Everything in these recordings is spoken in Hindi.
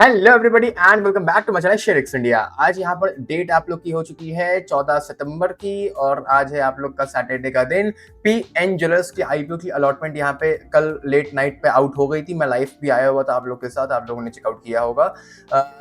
Hello everybody and welcome back to my channel ShareX India. आज यहाँ पर डेट आप लोग की हो चुकी है 14 सितंबर की और आज है आप लोग का सैटरडे का दिन। पीएन ज्वेलर्स की आईपीओ की अलॉटमेंट यहाँ पे कल लेट नाइट पे आउट हो गई थी। मैं लाइव भी आया हुआ था आप लोग के साथ, आप लोगों ने चेकआउट किया होगा।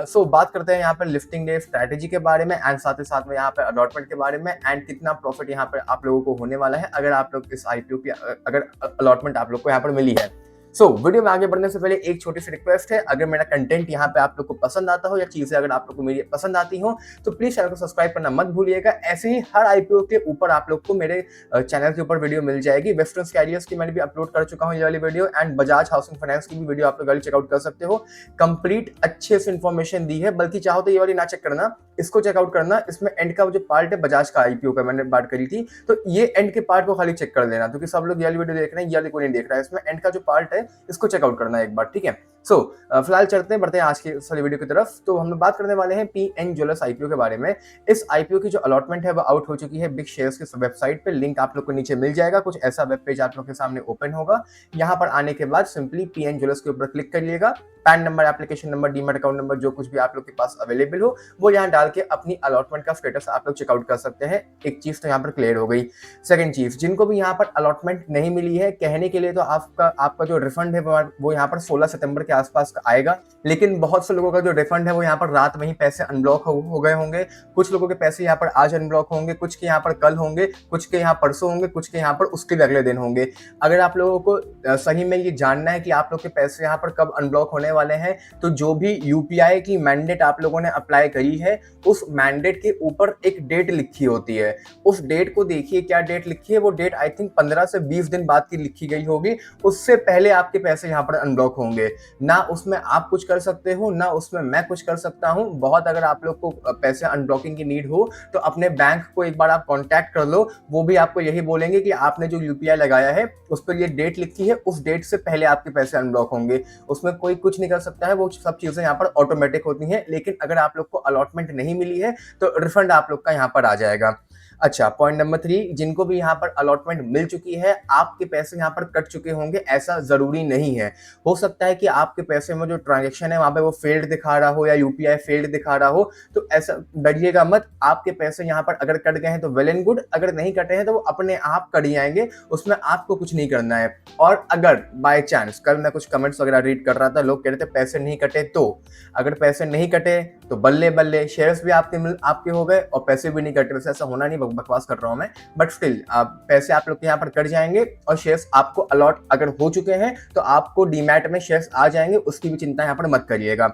सो बात करते हैं यहाँ पर लिफ्टिंग डे स्ट्रैटेजी के बारे में एंड साथ ही साथ में यहाँ पे अलॉटमेंट के बारे में एंड कितना प्रॉफिट यहाँ पे आप लोगों को होने वाला है अगर आप लोग इस आईपीओ की अगर अलॉटमेंट आप लोग को यहाँ पर मिली है। वीडियो में आगे बढ़ने से पहले एक छोटी सी रिक्वेस्ट है, अगर मेरा कंटेंट यहाँ पे आप लोग को पसंद आता हो या चीजें अगर आप लोग को मेरी पसंद आती हो तो प्लीज चैनल को सब्सक्राइब करना मत भूलिएगा। ऐसे ही हर आईपीओ के ऊपर आप लोग को मेरे चैनल के ऊपर वीडियो मिल जाएगी। वेस्टर्न कैरियर्स की मैंने भी अपलोड कर चुका हूँ ये वाली video and Bajaj housing finance की भी वीडियो आप लोग चेकआउट कर सकते हो। कंप्लीट अच्छे से इन्फॉर्मेशन दी है, बल्कि चाहो तो ये वाली ना चेक करना, इसको चेकआउट करना। इसमें एंड का जो पार्ट है बजाज का आईपीओ का मैंने बात करी थी, तो ये एंड के पार्ट को खाली चेक कर लेना, क्योंकि सब लोग ये वाली वीडियो देख रहे हैं, ये वाली कोई नहीं देख रहा है। इसमें एंड का जो पार्ट है इसको चेकआउट करना एक बार, ठीक है। फिलहाल बढ़ते हैं आज की सारी वीडियो की तरफ। तो हम लोग बात करने वाले हैं पीएन ज्वेलर्स आईपीओ के बारे में। इस आईपीओ की जो अलॉटमेंट है वो आउट हो चुकी है बिग शेयर्स की वेबसाइट पे। लिंक आप लोग को नीचे मिल जाएगा। कुछ ऐसा वेब पेज आप लोग के सामने ओपन होगा। यहाँ पर आने के बाद सिंपली पीएन ज्वेलर्स के ऊपर क्लिक करिएगा। Pan number, application number, demat account number, जो कुछ भी आप लोग के पास अवेलेबल हो वो यहाँ डाल के अपनी अलॉटमेंट का स्टेटस आप लोग चेकआउट कर सकते हैं। एक चीज तो यहाँ पर क्लियर हो गई। सेकंड चीज, जिनको भी यहाँ पर अलॉटमेंट नहीं मिली है, कहने के लिए तो आपका जो रिफंड है वो यहाँ पर 16 सितंबर के आसपास आएगा। लेकिन बहुत से लोगों का जो रिफंड है वो यहाँ पर रात में ही पैसे अनब्लॉक हो गए होंगे। कुछ लोगों के पैसे यहाँ पर आज अनब्लॉक होंगे, कुछ के यहाँ पर कल होंगे, कुछ के यहाँ परसों होंगे, कुछ के यहाँ पर उसके अगले दिन होंगे। अगर आप लोगों को सही में ये जानना है कि आप लोग के पैसे यहाँ पर कब अनब्लॉक होने वाले हैं, तो जो भी यूपीआई की मैंडेट आप लोगों ने अप्लाई करी है उस मैंडेट के ऊपर एक डेट लिखी होती है। उस डेट को देखिए, क्या डेट लिखी है। वो डेट आई थिंक 15 से 20 दिन बाद की लिखी गई होगी। उससे पहले आपके पैसे यहाँ पर अनब्लॉक होंगे। ना उसमें आप कुछ कर सकते हो, ना उसमें मैं कुछ कर सकता हूं। बहुत अगर आप लोग को पैसे अनब्लॉकिंग की नीड हो तो अपने बैंक को एक बार आप कांटेक्ट कर लो। वो भी आपको यही बोलेंगे कि आपने जो यूपीआई लगाया है उस पर ये डेट लिखी है, उस डेट से पहले आपके पैसे अनब्लॉक होंगे। उसमें कोई कुछ नहीं कर सकता है, वो सब चीजें यहाँ पर ऑटोमेटिक होती हैं। लेकिन अगर आप लोग को अलॉटमेंट नहीं मिली है तो रिफंड आप लोग का यहाँ पर आ जाएगा। अच्छा, पॉइंट नंबर 3, जिनको भी यहाँ पर अलॉटमेंट मिल चुकी है, आपके पैसे यहाँ पर कट चुके होंगे ऐसा जरूरी नहीं है। हो सकता है कि आपके पैसे में जो ट्रांजेक्शन है वहां पे वो फेल्ड दिखा रहा हो या यूपीआई फेल्ड दिखा रहा हो, तो ऐसा डरिएगा मत। आपके पैसे यहाँ पर अगर कट गए हैं तो वेल एंड गुड, अगर नहीं कटे हैं तो वो अपने आप कट जाएंगे, उसमें आपको कुछ नहीं करना है। और अगर बाय चांस, कल मैं कुछ कमेंट्स वगैरह रीड कर रहा था, लोग कह रहे थे पैसे नहीं कटे, तो अगर पैसे नहीं कटे तो बल्ले बल्ले, शेयर्स भी आपके हो गए और पैसे भी नहीं कटे। वैसे ऐसा होना नहीं, बकवास कर रहा हूं मैं, बट स्टिल पैसे आप लोग के यहाँ पर कट जाएंगे और शेयर्स आपको अलॉट अगर हो चुके हैं तो आपको डीमैट में शेयर्स आ जाएंगे। उसकी भी चिंता यहाँ पर मत करिएगा।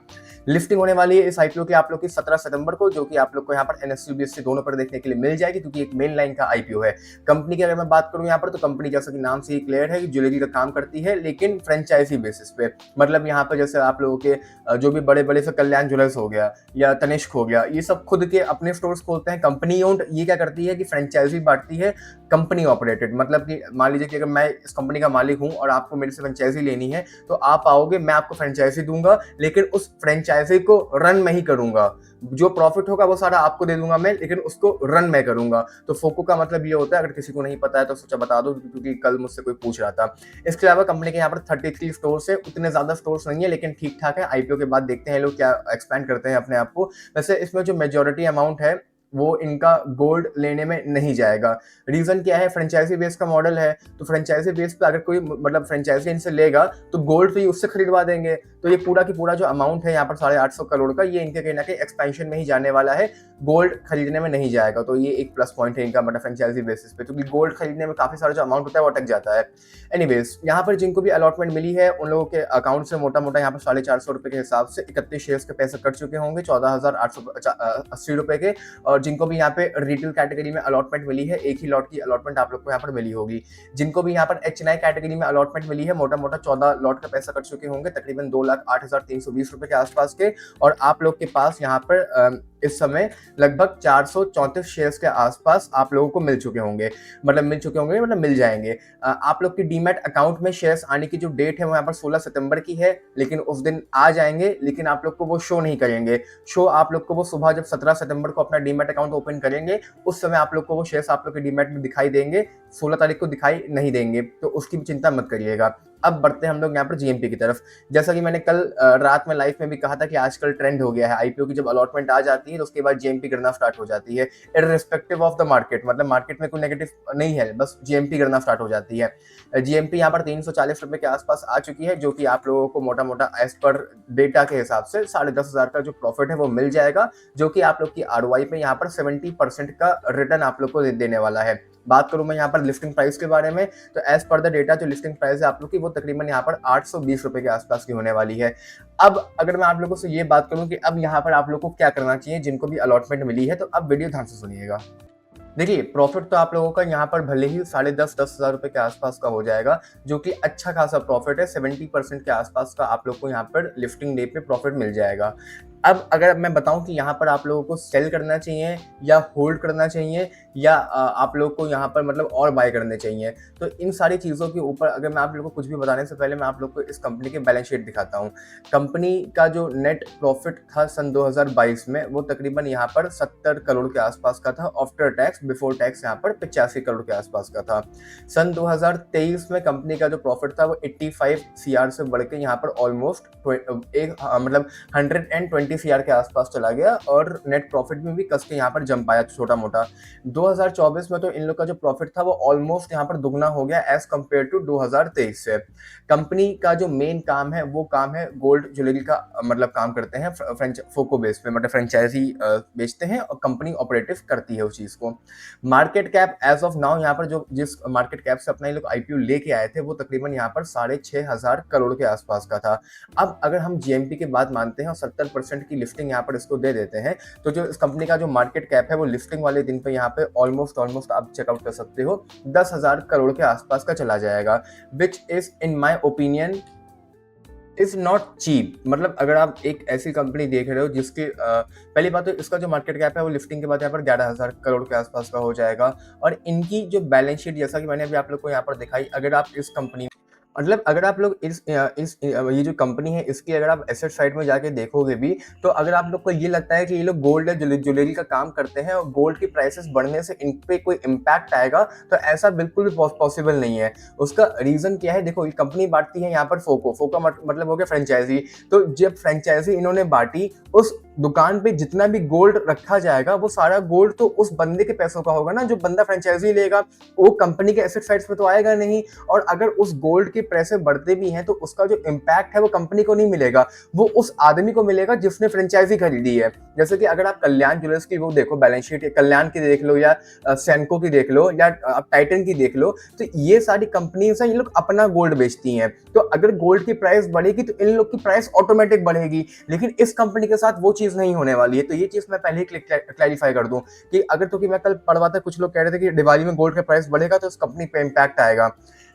लिफ्टिंग होने वाली है इस आईपीओ की आप लोग की 17 सितंबर को, जो कि आप लोग को यहाँ पर एनएसयू बीएससी दोनों पर देखने के लिए मिल जाएगी, क्योंकि एक मेन लाइन का आईपीओ है। कंपनी की अगर मैं बात करूं यहाँ पर, तो कंपनी जैसा कि नाम से ही क्लियर है कि ज्वेलरी का काम करती है, लेकिन फ्रेंचाइजी बेसिस पे। मतलब यहाँ पर जैसे आप लोगों के जो भी बड़े बड़े से कल्याण ज्वेलर्स हो गया या तनिष्क हो गया, ये सब खुद के अपने स्टोर्स खोलते हैं, कंपनी ओन्ड। ये क्या करती है कि फ्रेंचाइजी बांटती है, कंपनी ऑपरेटेड। मतलब कि मान लीजिए कि अगर मैं इस कंपनी का मालिक हूं और आपको मेरे से फ्रेंचाइजी लेनी है, तो आप आओगे, मैं आपको फ्रेंचाइजी दूंगा, लेकिन उस फ्रेंचाइजी को रन मैं ही करूंगा। जो प्रॉफिट होगा वो सारा आपको दे दूंगा मैं, लेकिन उसको रन मैं करूंगा। तो फोको का मतलब ये होता है, अगर किसी को नहीं पता है तो सोचा बता दो, क्योंकि कल मुझसे कोई पूछ रहा था। इसके अलावा कंपनी के यहाँ पर 33 स्टोर्स है, उतने ज्यादा स्टोर्स नहीं है, लेकिन ठीक ठाक है। आईपीओ के बाद देखते हैं लोग क्या एक्सपेंड करते हैं अपने आप को। वैसे इसमें जो मेजोरिटी अमाउंट है वो इनका गोल्ड लेने में नहीं जाएगा। रीजन क्या है, फ्रेंचाइजी बेस का मॉडल है, तो फ्रेंचाइजी बेस पे अगर कोई मतलब फ्रेंचाइजी इनसे लेगा तो गोल्ड तो ये उससे खरीदवा देंगे। तो ये पूरा की पूरा जो अमाउंट है यहाँ पर 850 करोड़ का, ये इनके कहीं ना कहीं एक्सपेंशन में ही जाने वाला है, गोल्ड खरीदने में नहीं जाएगा। तो ये एक प्लस पॉइंट है इनका, मतलब फ्रेंचाइजी बेसिस पे, क्योंकि गोल्ड खरीदने में काफी सारा जो अमाउंट होता है वो अटक जाता है। एनीवेज, यहाँ पर जिनको भी अलॉटमेंट मिली है उन लोगों के अकाउंट से मोटा मोटा यहाँ पर 450 रुपए के हिसाब से 31 शेयर्स के पैसे कट चुके होंगे, 14,880 रुपए के। और जिनको भी यहाँ पे रिटेल कैटेगरी में अलॉटमेंट मिली है, एक ही लॉट की अलॉटमेंट आप लोग को यहाँ पर मिली होगी। जिनको भी यहाँ पर एचएनआई कैटेगरी में अलॉटमेंट मिली है, मोटा मोटा 14 लॉट का पैसा कट चुके होंगे, तकरीबन 2,08,320 रुपए के आसपास के। और आप लोग के पास यहाँ पर इस समय लगभग 434 शेयर्स के आसपास आप लोगों को मिल चुके होंगे, मतलब मिल जाएंगे। आप लोग की डीमैट अकाउंट में शेयर्स आने की जो डेट है वो यहाँ पर 16 सितंबर की है, लेकिन उस दिन आ जाएंगे, लेकिन आप लोग को वो शो नहीं करेंगे। शो आप लोग को वो सुबह जब 17 सितंबर को अपना डीमैट अकाउंट ओपन करेंगे उस समय आप लोग को वो शेयर्स आप लोग के डीमैट में दिखाई देंगे, 16 तारीख को दिखाई नहीं देंगे, तो उसकी भी चिंता मत करिएगा। अब बढ़ते हैं हम लोग यहाँ पर जीएमपी की तरफ। जैसा कि मैंने कल रात में लाइव में भी कहा था कि आजकल ट्रेंड हो गया है, आईपीओ की जब अलॉटमेंट आ जाती है तो उसके बाद जीएमपी करना स्टार्ट हो जाती है, इररिस्पेक्टिव ऑफ द मार्केट, मतलब मार्केट में कोई नेगेटिव नहीं है, बस जीएमपी करना स्टार्ट हो जाती है। जीएमपी यहाँ पर 340 रुपए के आसपास आ चुकी है, जो कि आप लोगों को मोटा मोटा एज पर डेटा के हिसाब से 10,500 का जो प्रॉफिट है वो मिल जाएगा, जो कि आप लोग की आरओआई पे यहाँ पर 70% का रिटर्न आप लोग को देने वाला है। बात करूं मैं यहाँ पर लिस्टिंग प्राइस के बारे में, तो एज पर द डेटा जो लिस्टिंग प्राइस है आप लोग की वो तकरीबन यहाँ पर 820 रुपए के आसपास की होने वाली है। अब अगर मैं आप लोगों से ये बात करूं कि अब यहाँ पर आप लोग को क्या करना चाहिए जिनको भी अलॉटमेंट मिली है, तो अब वीडियो ध्यान से सुनिएगा। देखिए, प्रॉफिट तो आप लोगों का यहाँ पर भले ही 10,500 रुपए के आसपास का हो जाएगा, जो कि अच्छा खासा प्रॉफिट है, 70% के आसपास का आप लोग को यहाँ पर लिफ्टिंग डे पे प्रॉफिट मिल जाएगा। अब अगर मैं बताऊं कि यहाँ पर आप लोगों को सेल करना चाहिए या होल्ड करना चाहिए या आप लोग को यहाँ पर मतलब और बाय करने चाहिए, तो इन सारी चीज़ों के ऊपर अगर मैं आप लोगों को कुछ भी बताने से पहले मैं आप लोग को इस कंपनी के बैलेंस शीट दिखाता हूँ। कंपनी का जो नेट प्रॉफिट था सन 2022 में वो तकरीबन यहाँ पर 70 करोड़ के आसपास का था, आफ्टर टैक्स, बिफोर टैक्स यहाँ पर 85 करोड़ के आसपास का था। सन 2023 में कंपनी का जो प्रॉफिट था वो 85 सीआर से बढ़ के यहाँ पर ऑलमोस्ट मतलब 120 सीआर के आसपास चला गया, और नेट प्रॉफिट में भी कस के यहाँ पर जंप आया छोटा मोटा। 2024 में तो इन लोग का जो प्रॉफिट था वो ऑलमोस्ट यहाँ पर दुगना हो गया एज कम्पेयर टू 2023 से। कंपनी का जो मेन काम है वो काम है गोल्ड ज्वेलरी का, मतलब काम करते हैं फोको बेस पे, मतलब फ्रेंचाइजी बेचते हैं और कंपनी ऑपरेटिव करती है उस चीज को। Market cap as of now यहाँ पर जो जिस मार्केट कैप से अपना ये लोग आईपीओ लेके आए थे वो तकरीबन यहाँ पर 6,500 करोड़ के आसपास का था। अब अगर हम जीएमपी की बात मानते हैं और 70% की लिफ्टिंग यहाँ पर इसको दे देते हैं, तो जो इस कंपनी का जो मार्केट कैप है वो लिफ्टिंग वाले दिन पे यहाँ पे ऑलमोस्ट आप चेकआउट कर सकते हो 10,000 करोड़ के आसपास का चला जाएगा, which is in my opinion is not cheap. मतलब अगर आप एक ऐसी कंपनी देख रहे हो जिसके पहली बात तो इसका जो मार्केट कैप है वो लिफ्टिंग के बाद यहाँ पर 11,000 करोड़ के आसपास का हो जाएगा, और इनकी जो बैलेंस शीट जैसा कि मैंने अभी आप लोग को यहाँ पर दिखाई, अगर आप इस कंपनी मतलब अगर आप लोग इस ये जो कंपनी है इसकी अगर आप एसेट साइड में जाके देखोगे भी, तो अगर आप लोग को ये लगता है कि ये लोग गोल्ड या ज्वेलरी का काम करते हैं और गोल्ड की प्राइसेस बढ़ने से इन पे कोई इम्पैक्ट आएगा, तो ऐसा बिल्कुल भी पॉसिबल नहीं है। उसका रीजन क्या है, देखो ये कंपनी बांटती है यहाँ पर फोको मतलब हो गया फ्रेंचाइजी। तो जब फ्रेंचाइजी इन्होंने बांटी, उस दुकान पे जितना भी गोल्ड रखा जाएगा वो सारा गोल्ड तो उस बंदे के पैसों का होगा ना, जो बंदा फ्रेंचाइजी लेगा, वो कंपनी के एसेट साइड्स पे तो आएगा नहीं। और अगर उस गोल्ड के पैसे बढ़ते भी हैं तो उसका जो इम्पैक्ट है वो कंपनी को नहीं मिलेगा, वो उस आदमी को मिलेगा जिसने फ्रेंचाइजी खरीदी है। जैसे कि अगर आप कल्याण ज्वेलर्स की वो देखो बैलेंस शीट, कल्याण की देख लो या सैनको की देख लो या आप टाइटन की देख लो, तो ये सारी कंपनीज हैं, ये लोग अपना गोल्ड बेचती हैं। तो अगर गोल्ड की प्राइस बढ़ेगी तो इन लोग की प्राइस ऑटोमेटिक बढ़ेगी, लेकिन इस कंपनी के साथ वो चीज नहीं होने वाली है। तो ये चीज मैं पहले ही क्लैरिफाई कर दूं कि अगर, तो कि मैं कल पढ़वा था, कुछ लोग कह रहे थे कि दिवाली में गोल्ड का प्राइस बढ़ेगा तो इस कंपनी पे इम्पैक्ट आएगा।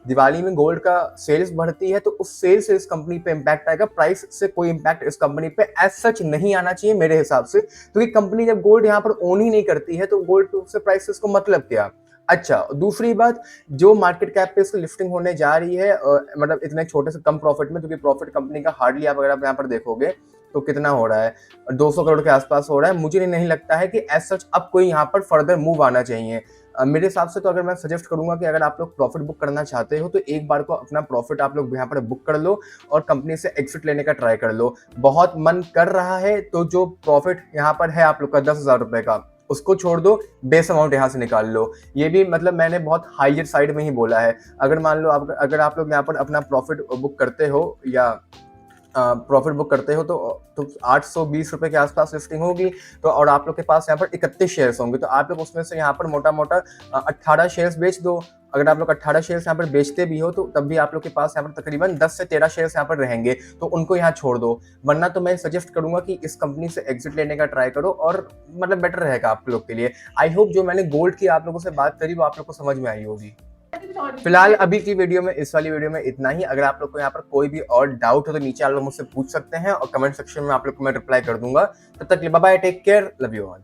दिवाली में गोल्ड का सेल्स बढ़ती है तो उस सेल्स से इस कंपनी पे इम्पैक्ट आएगा, प्राइस से कोई इम्पैक्ट इस कंपनी पे एज सच नहीं आना चाहिए मेरे हिसाब से, क्योंकि कंपनी जब गोल्ड यहाँ पर ओन ही नहीं करती है तो गोल्ड से प्राइसेस को मतलब क्या। अच्छा, दूसरी बात, जो मार्केट कैप पे इसकी लिफ्टिंग होने जा रही है मतलब इतने छोटे से कम प्रॉफिट में, क्योंकि प्रॉफिट कंपनी का हार्डली आप अगर आप यहाँ पर देखोगे तो कितना हो रहा है, 200 करोड़ के आसपास हो रहा है। मुझे नहीं लगता है कि एज सच अब कोई यहाँ पर फर्दर मूव आना चाहिए। मेरे हिसाब से तो अगर मैं सजेस्ट करूंगा कि अगर आप लोग प्रॉफिट बुक करना चाहते हो तो एक बार को अपना प्रॉफिट आप लोग यहाँ पर बुक कर लो और कंपनी से एग्जिट लेने का ट्राई कर लो। बहुत मन कर रहा है तो जो प्रॉफिट यहाँ पर है आप लोग का 10,000 रुपए का, उसको छोड़ दो, बेस अमाउंट यहाँ से निकाल लो। ये भी मतलब मैंने बहुत हाइयर साइड में ही बोला है। अगर मान लो अगर आप लोग यहाँ पर अपना प्रॉफिट बुक करते हो या प्रॉफिट बुक करते हो तो 820 रुपए के आसपास लिस्टिंग होगी, तो और आप लोग के पास यहाँ पर 31 शेयर्स होंगे, तो आप लोग उसमें से यहाँ पर मोटा मोटा 18 शेयर्स बेच दो। अगर आप लोग 18 शेयर्स यहाँ पर बेचते भी हो तो तब भी आप लोग के पास यहाँ पर तकरीबन 10 से 13 शेयर्स यहाँ पर रहेंगे, तो उनको यहाँ छोड़ दो। वरना तो मैं सजेस्ट करूंगा कि इस कंपनी से एग्जिट लेने का ट्राई करो, और मतलब बेटर रहेगा आप लोग के लिए। आई होप जो मैंने गोल्ड की आप लोगों से बात करी वो आप लोग को समझ में आई होगी। फिलहाल अभी की वीडियो में, इस वाली वीडियो में इतना ही। अगर आप लोग को यहाँ पर कोई भी और डाउट हो तो नीचे आप लोग मुझसे पूछ सकते हैं और कमेंट सेक्शन में आप लोग को मैं रिप्लाई कर दूंगा। तब तक bye bye, take care, love you all.